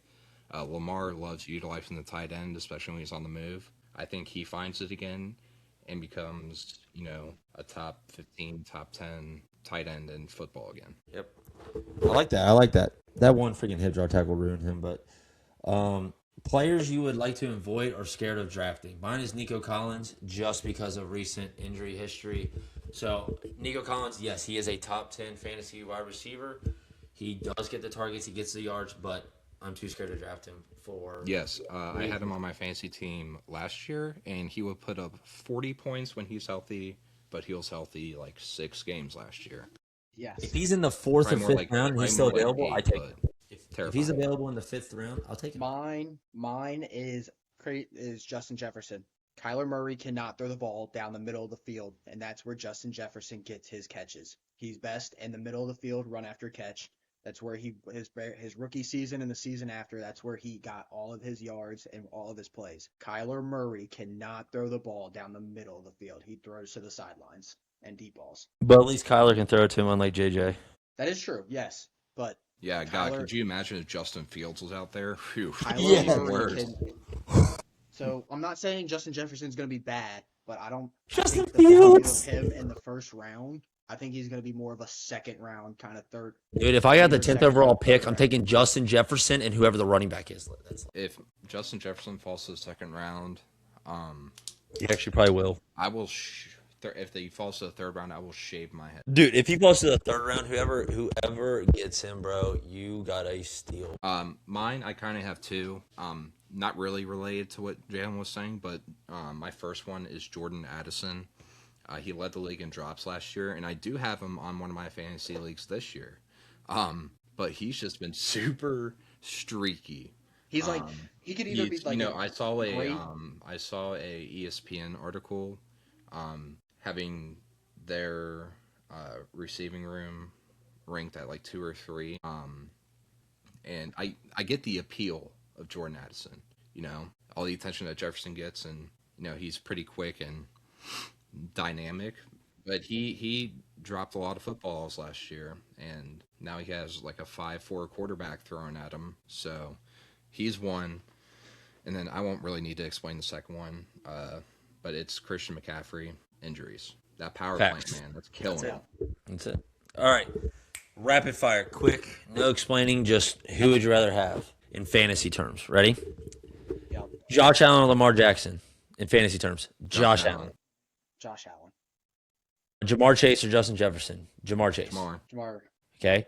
C: Lamar loves utilizing the tight end, especially when he's on the move. I think he finds it again and becomes, a top 15, top 10 tight end in football again.
D: Yep. I like that. I like that. That one freaking hip drop tackle ruined him. But players you would like to avoid or scared of drafting. Mine is Nico Collins, just because of recent injury history. So Nico Collins, yes, he is a top 10 fantasy wide receiver. He does get the targets, he gets the yards, but I'm too scared to draft him for.
C: Yes, I had him on my fantasy team last year, and he would put up 40 points when he's healthy, but he was healthy like 6 games last year.
B: Yes.
D: If he's in the 4th or
C: Probably
D: 5th
C: more like-
D: round and he's
C: probably
D: still
C: more like
D: available,
C: 8,
D: I take
C: but
D: him. If he's
C: terrifying.
D: available in the 5th round, I'll take him.
B: Mine is Justin Jefferson. Kyler Murray cannot throw the ball down the middle of the field, and that's where Justin Jefferson gets his catches. He's best in the middle of the field, run after catch. That's where his rookie season and the season after, that's where he got all of his yards and all of his plays. Kyler Murray cannot throw the ball down the middle of the field. He throws to the sidelines and deep balls.
D: But at least Kyler can throw it to him, unlike JJ.
B: That is true, yes. But
C: Yeah, God,
B: Kyler-
C: could you imagine if Justin Fields was out there? Phew.
B: Kyler
D: Yeah.
B: Murray
C: Worst.
B: can. So I'm not saying Justin Jefferson's going to be bad, but I don't
D: Justin
B: think the value
D: Fields.
B: of him in the first round. I think he's going to be more of a second round kind of third.
D: Dude, if I got the
B: Either
D: 10th
B: second
D: overall
B: or
D: pick,
B: third
D: I'm
B: round.
D: taking Justin Jefferson and whoever the running back is. That's
C: If Justin Jefferson falls to the second round,
D: he actually probably will.
C: I will. If he falls to the third round, I will shave my head.
D: Dude, if he falls to the 3rd round, whoever gets him, bro, you got a steal.
C: Mine, I kind of have 2. Not really related to what Jalen was saying, but my first one is Jordan Addison. He led the league in drops last year, and I do have him on one of my fantasy leagues this year. But he's just been super streaky.
B: He's like he could either be like
C: I saw a
B: great-
C: ESPN article having their receiving room ranked at like 2 or 3. And I get the appeal of Jordan Addison. All the attention that Jefferson gets, and he's pretty quick and dynamic. But he dropped a lot of footballs last year, and now he has like a 5'4" quarterback thrown at him. So he's one. And then I won't really need to explain the second one, but it's Christian McCaffrey injuries. That power
D: Facts.
C: plant, man, that's killing him.
D: That's it. All right. Rapid fire. Quick. No explaining. Just who would you rather have in fantasy terms? Ready?
B: Yep.
D: Josh Allen or Lamar Jackson in fantasy terms? Josh Allen.
B: Josh Allen.
D: Jamar Chase or Justin Jefferson? Jamar Chase.
B: Jamar.
D: Okay.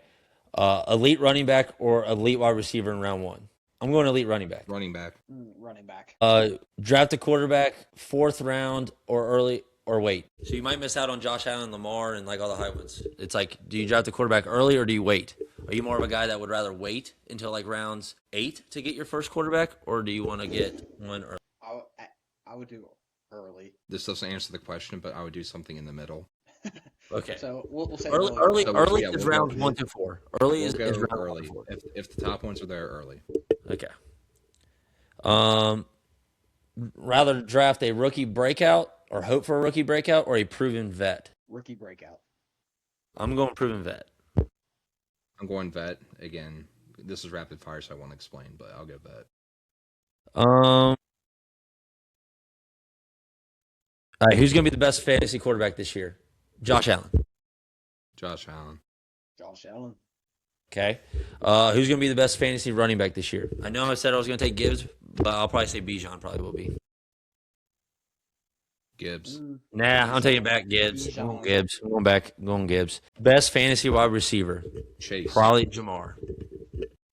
D: Elite running back or elite wide receiver in round 1? I'm going elite running back.
C: Running back.
B: Running back.
D: Draft a quarterback 4th round or early or wait. So you might miss out on Josh Allen, Lamar, and like all the high ones. It's like, do you draft a quarterback early or do you wait? Are you more of a guy that would rather wait until like rounds 8 to get your first quarterback, or do you want to get one early?
B: I would do early.
C: This doesn't answer the question, but I would do something in the middle.
D: Okay.
B: So we'll say
D: Early
C: So, yeah,
D: is
C: we'll
D: rounds
C: go-
D: 1 to 4. Early
C: We'll
D: is
C: go
D: round 1 to
C: early.
D: 4.
C: If the top ones are there early.
D: Okay. Rather draft a rookie breakout or hope for a rookie breakout or a proven vet?
B: rookie breakout.
D: I'm going proven vet.
C: I'm going vet again. This is rapid fire, so I won't explain, but I'll go vet.
D: All right, who's going to be the best fantasy quarterback this year? Josh Allen.
C: Josh Allen.
B: Josh Allen.
D: Okay. Who's going to be the best fantasy running back this year? I know I said I was going to take Gibbs, but I'll probably say Bijan probably will be.
C: Gibbs.
D: Nah, I'm taking back Gibbs. I'm going
B: Bijan.
D: Gibbs. I'm going back. I'm going Gibbs. Best fantasy wide receiver?
C: Chase.
D: Probably Jamar.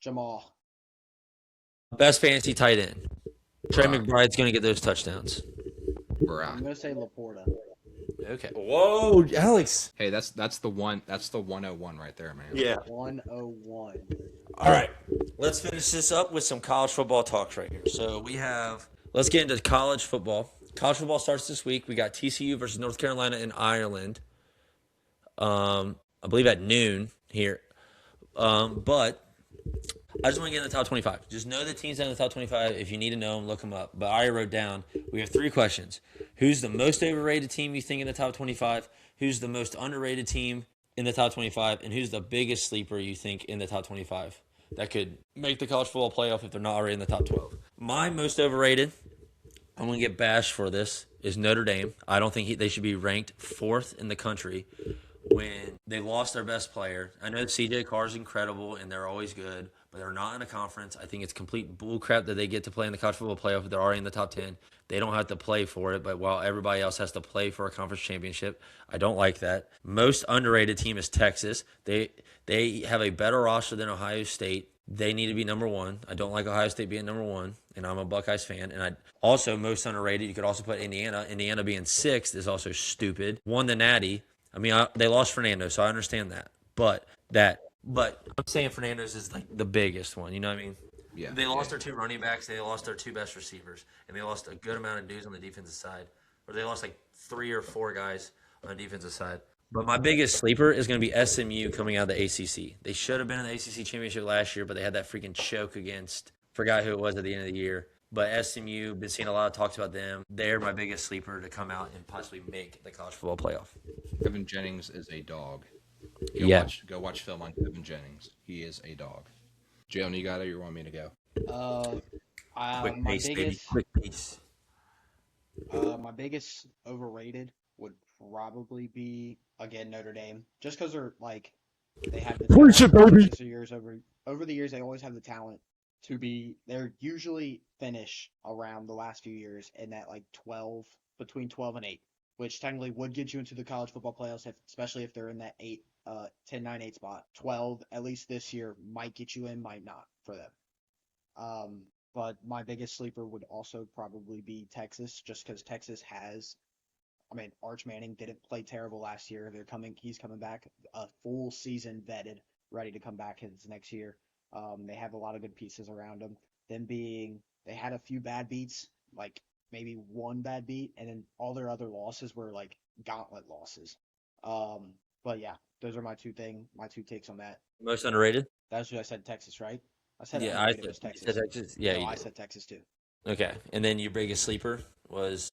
B: Jamal.
D: Best fantasy tight end? Trey
C: Brock.
D: McBride's going to get those touchdowns.
B: I'm
C: Brock.
B: gonna say Laporta.
D: Okay. Whoa, Alex.
C: Hey, that's the 101 right there, man.
D: Yeah.
B: 101.
D: All right. Let's finish this up with some college football talks right here. So let's get into college football. College football starts this week. We got TCU versus North Carolina in Ireland. I believe at noon here. But I just want to get in the top 25. Just know the teams in the top 25. If you need to know them, look them up. But I wrote down, we have 3 questions. Who's the most overrated team you think in the top 25? Who's the most underrated team in the top 25? And who's the biggest sleeper you think in the top 25 that could make the college football playoff if they're not already in the top 12? My most overrated, I'm going to get bashed for this, is Notre Dame. I don't think they should be ranked 4th in the country when they lost their best player. I know CJ Carr is incredible and they're always good, but they're not in a conference. I think it's complete bullcrap that they get to play in the college football playoff if they're already in the top 10. They don't have to play for it, but while everybody else has to play for a conference championship, I don't like that. Most underrated team is Texas. They have a better roster than Ohio State. They need to be number 1. I don't like Ohio State being number 1, and I'm a Buckeyes fan. And I also, most underrated, you could also put Indiana. Indiana being 6th is also stupid. Won the Natty. I mean, they lost Fernando, so I understand that. But I'm saying Fernando's is like the biggest one. You know what I mean?
C: Yeah.
D: They lost their 2 running backs. They lost their 2 best receivers, and they lost a good amount of dudes on the defensive side. Or they lost like 3 or 4 guys on the defensive side. But my biggest sleeper is going to be SMU coming out of the ACC. They should have been in the ACC championship last year, but they had that freaking choke against, forgot who it was at the end of the year. But SMU, been seeing a lot of talks about them. They're my biggest sleeper to come out and possibly make the college football playoff.
C: Kevin Jennings is a dog. Go watch film on Kevin Jennings. He is a dog. Jalen, you got it? You want me to go?
D: Quick
B: My
D: pace, baby.
B: biggest,
D: Quick pace.
B: my biggest overrated would probably be again Notre Dame, just because they're like they have the
D: Preach it,
B: talent
D: baby.
B: over the years. Over the years, they always have the talent to be. They're usually finish around the last few years in that like 12, between 12 and 8, which technically would get you into the college football playoffs, especially if they're in that 8, 10, 9, 8 spot. 12, at least this year, might get you in, might not for them. But my biggest sleeper would also probably be Texas, just because Texas has. I mean, Arch Manning didn't play terrible last year. He's coming back a full season vetted, ready to come back his next year. They have a lot of good pieces around them. They had a few bad beats, like maybe one bad beat, and then all their other losses were like gauntlet losses. But yeah, those are my two takes on that.
D: Most underrated?
B: That's what I said, Texas, right? I said
D: Yeah,
B: underrated
D: I
B: was
D: said
B: Texas.
D: Texas. Yeah,
B: No,
D: you
B: I
D: did.
B: said Texas too.
D: Okay, and then your biggest sleeper was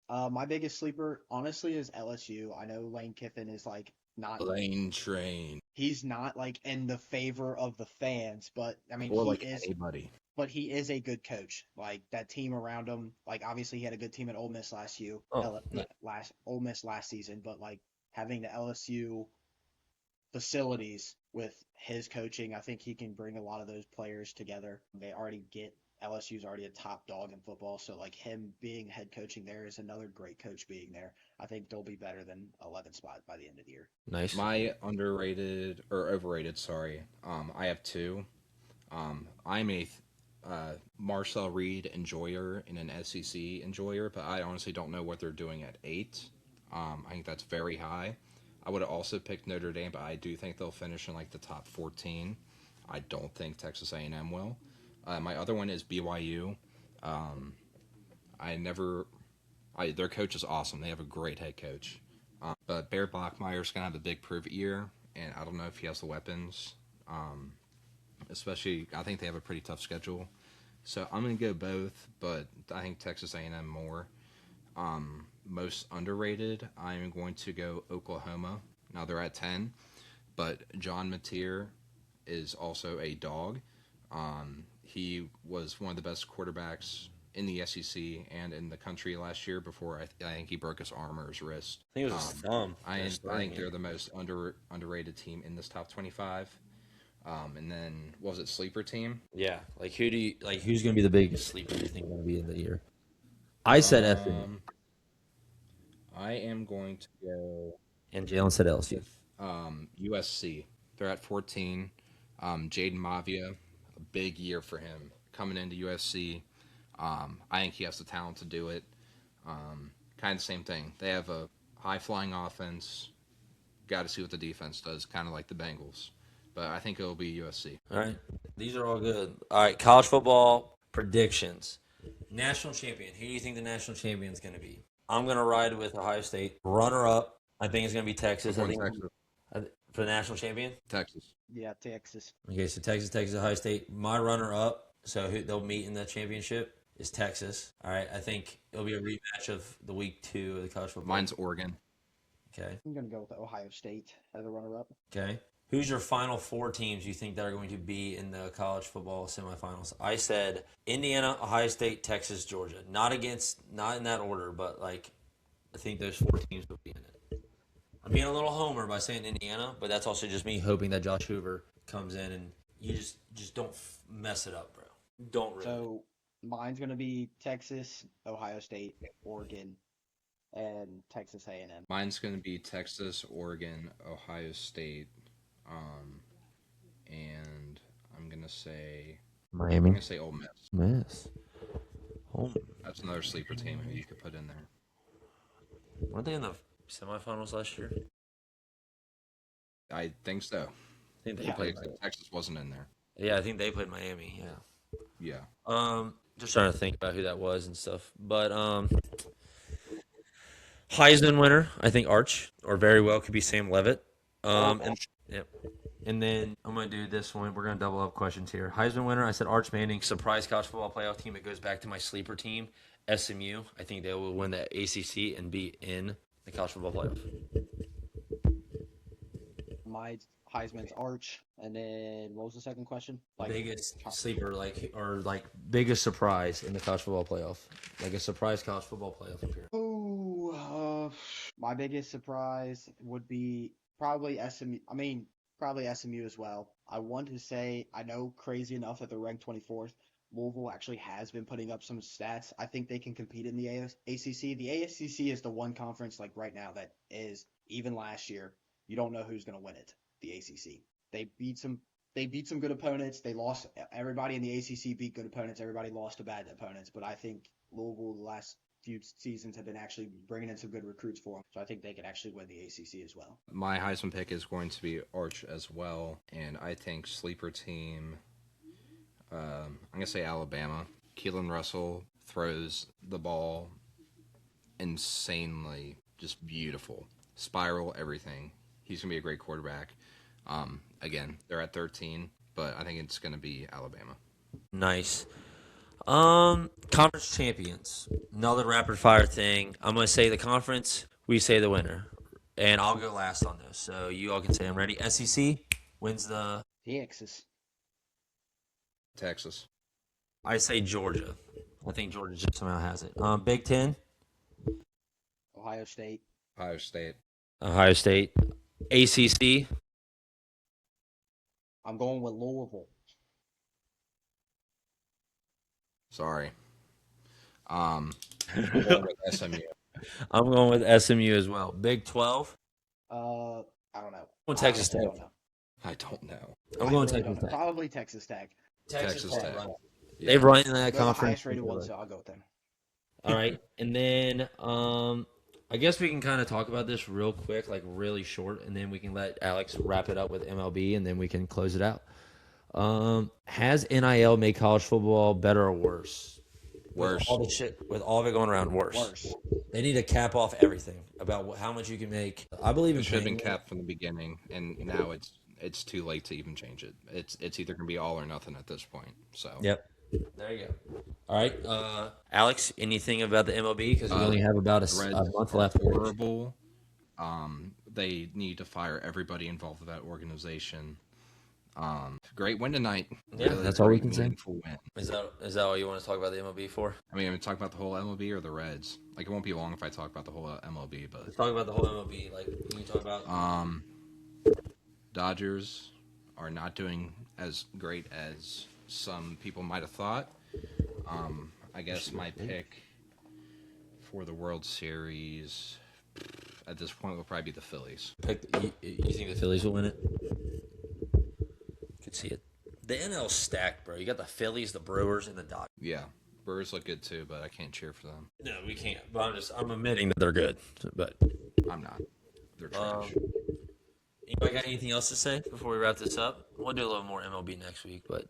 B: My biggest sleeper, honestly, is LSU. I know Lane Kiffin is like not.
C: Lane Train.
B: He's not like in the favor of the fans, but I mean
C: Or
B: he
C: like
B: is.
C: anybody.
B: But he is a good coach. Like that team around him. Like obviously he had a good team at Ole Miss last year.
D: yeah.
B: Ole Miss last season, but like having the LSU facilities with his coaching, I think he can bring a lot of those players together. They already get LSU's already a top dog in football, so like him being head coaching there is another great coach being there. I think they'll be better than 11th spot by the end of the year.
D: Nice.
C: My underrated or overrated, sorry. I have two. I'm a Marcel Reed enjoyer and an SEC enjoyer, but I honestly don't know what they're doing at 8. I think that's very high. I would have also picked Notre Dame, but I do think they'll finish in like the top 14. I don't think Texas A&M will. My other one is BYU. Um, I never. Their coach is awesome. They have a great head coach. But Bear Bachmeier's gonna have a big prove year, and I don't know if he has the weapons. Um, Especially, I think they have a pretty tough schedule. So I'm gonna go both, but I think Texas A&M more. Most underrated, I'm going to go Oklahoma. Now they're at 10, but John Mateer is also a dog. He was one of the best quarterbacks in the SEC and in the country last year before I think he broke his arm or his wrist.
D: I think it was his thumb.
C: I think they're the most underrated team in this top 25. And then what was it, sleeper team?
D: Yeah. Like who's gonna be the biggest sleeper you think gonna be in the year? I said SMU.
C: I am going to go
D: And Jalen said LSU.
C: with USC. They're at 14. Jaden Mavia, a big year for him coming into USC. I think he has the talent to do it. Kind of the same thing. They have a high flying offense. Got to see what the defense does, kind of like the Bengals. But I think it'll be USC.
D: All right. These are all good. All right, college football predictions. National champion. Who do you think the national champion is going to be? I'm going to ride with Ohio State. Runner up, I think it's going to be Texas. I think for the national champion.
C: Texas.
B: Yeah, Texas.
D: Okay, so Texas, Ohio State. My runner up, so they'll meet in the championship is Texas. All right, I think it'll be a rematch of the week 2 of the college football.
C: Mine's Oregon.
D: Okay.
B: I'm gonna go with Ohio State as a runner-up.
D: Okay. Who's your final 4 teams you think that are going to be in the college football semifinals? I said Indiana, Ohio State, Texas, Georgia. Not in that order, but like I think those 4 teams will be in it. I'm being a little homer by saying Indiana, but that's also just me hoping that Josh Hoover comes in and you just don't mess it up, bro. Don't really.
B: So mine's gonna be Texas, Ohio State, Oregon, and Texas A&M.
C: Mine's going to be Texas, Oregon, Ohio State, and I'm going to say
D: Miami.
C: Ole Miss.
D: Miss. Oh,
C: That's another sleeper team who you could put in there.
D: weren't they in the semifinals last year?
C: I think so.
D: I think they
B: Yeah.
D: played.
C: Texas wasn't in there.
D: Yeah, I think they played Miami. Yeah.
C: Yeah.
D: Just trying to think about who that was and stuff. But Heisman winner, I think Arch, or very well could be Sam Levitt. And yep. And then I'm gonna do this one. We're gonna double up questions here. Heisman winner, I said Arch Manning, surprise college football playoff team. It goes back to my sleeper team, SMU. I think they will win the ACC and be in the college football playoff.
B: My Heisman's Arch, and then what was the second question?
D: Biggest sleeper, biggest surprise in the college football playoff, like a surprise college football playoff appearance.
B: My biggest surprise would be probably SMU. I mean, probably SMU as well. I want to say, I know crazy enough that they're ranked 24th. Louisville actually has been putting up some stats. I think they can compete in the ACC. The ACC is the one conference like right now that is, even last year, you don't know who's going to win it. The ACC. They beat some good opponents. They lost. Everybody in the ACC beat good opponents. Everybody lost to bad opponents. But I think Louisville the last few seasons have been actually bringing in some good recruits for them. So I think they could actually win the ACC as well.
C: My Heisman pick is going to be Arch as well, and I think sleeper team. I'm gonna say Alabama. Keelan Russell throws the ball insanely, just beautiful, spiral everything. He's gonna be a great quarterback. Again, they're at 13, but I think it's gonna be Alabama.
D: Nice. Conference champions. Another rapid fire thing. I'm gonna say the conference. We say the winner, and I'll go last on this. So you all can say I'm ready. SEC wins the.
B: Texas.
C: Texas.
D: I say Georgia. I think Georgia just somehow has it. Big Ten.
B: Ohio State.
C: Ohio State.
D: Ohio State. ACC.
B: I'm going with Louisville.
C: Sorry. I'm going with SMU.
D: I'm going with SMU as well. Big 12.
B: I don't know.
D: I'm going Texas
B: Honestly,
D: Tech.
B: I don't know.
C: I don't know.
D: I'm
B: I
D: going
B: really
D: Texas
B: don't know.
D: Tech.
B: Probably Texas Tech.
C: Texas Tech. Yeah.
D: They've run in that
B: They're the
D: conference.
B: highest rated one, so I'll go with them.
D: All right, and then I guess we can kind of talk about this real quick, like really short, and then we can let Alex wrap it up with MLB, and then we can close it out. Has NIL made college football better or worse?
C: Worse.
D: With all the shit, with all of it going around, worse.
B: Worse.
D: They need to cap off everything about how much you can make. I believe in
C: It should have been
D: paying.
C: capped from the beginning, and now it's too late to even change it. It's either gonna be all or nothing at this point. So
D: Yep. There you go. All right, Alex. Anything about the MLB? Because we only have about
C: the Reds
D: a month
C: are
D: left.
C: horrible. They need to fire everybody involved with that organization. Great win tonight.
D: Yeah,
C: Really
D: that's all we
C: great,
D: can say.
C: meaningful win.
D: Is that all you want to talk about the MLB for?
C: I mean, I'm talking about the whole MLB or the Reds. Like, it won't be long if I talk about the whole MLB, but
D: Let's talk about the whole MLB. Like, can you talk about?
C: Dodgers are not doing as great as some people might have thought. I guess my pick for the World Series at this point will probably be the Phillies.
D: You think the Phillies will win it? Could see it. The NL's stacked, bro. You got the Phillies, the Brewers, and the Dodgers.
C: Yeah, Brewers look good too, but I can't cheer for them.
D: No, we can't. But I'm admitting that they're good. But
C: I'm not. They're trash.
D: anybody got anything else to say before we wrap this up? We'll do a little more MLB next week, but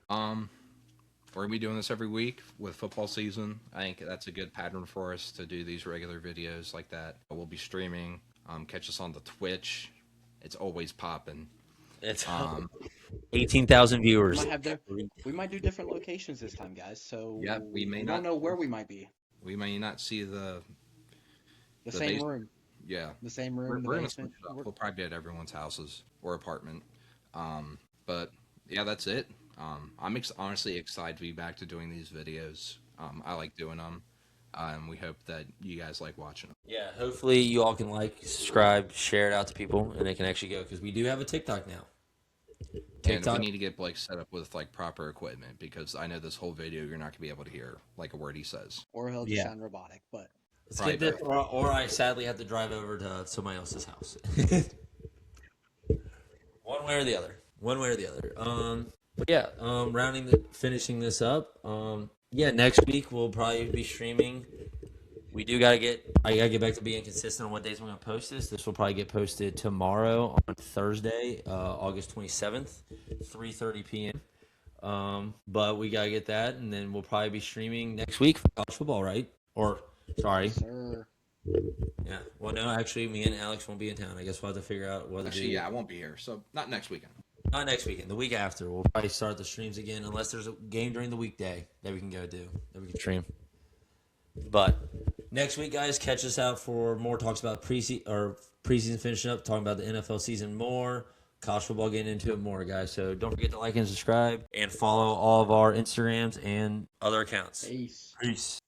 C: We're gonna be doing this every week with football season. I think that's a good pattern for us to do these regular videos like that. We'll be streaming. Catch us on the Twitch. It's always popping.
D: it's 18,000 viewers.
B: We might do different locations this time, guys. So
C: Yeah, we may
B: don't
C: not
B: know where we might be.
C: We may not see the
B: Same
C: base-
B: room.
C: yeah.
B: The same
C: We're
B: room. The
C: gonna
B: basement.
C: switch it up. We'll probably be at everyone's houses or apartment. But yeah, that's it. I'm honestly excited to be back to doing these videos. I like doing them. And we hope that you guys like watching them.
D: Yeah, hopefully you all can like, subscribe, share it out to people, and they can actually go because we do have a TikTok now.
C: And we need to get Blake set up with like proper equipment because I know this whole video you're not gonna be able to hear like a word he says.
B: Or he'll just sound robotic. But
D: Let's get this, or I sadly have to drive over to somebody else's house. One way or the other. One way or the other. But yeah, finishing this up. Yeah, next week we'll probably be streaming. I gotta get back to being consistent on what days I'm gonna post this. This will probably get posted tomorrow on Thursday, August 27th, 3:30 p.m. But we gotta get that, and then we'll probably be streaming next week for college football, right? Or sorry,
B: sir.
D: yeah. Well, no, actually, me and Alex won't be in town. I guess we'll have to figure out what to
C: Actually,
D: do.
C: yeah, I won't be here, so not next weekend.
D: Not next weekend. The week after, we'll probably start the streams again, unless there's a game during the weekday that we can go do, that we can stream. But next week, guys, catch us out for more talks about preseason finishing up, talking about the NFL season more, college football getting into it more, guys. So don't forget to like and subscribe and follow all of our Instagrams and other accounts.
B: Peace.
D: Peace.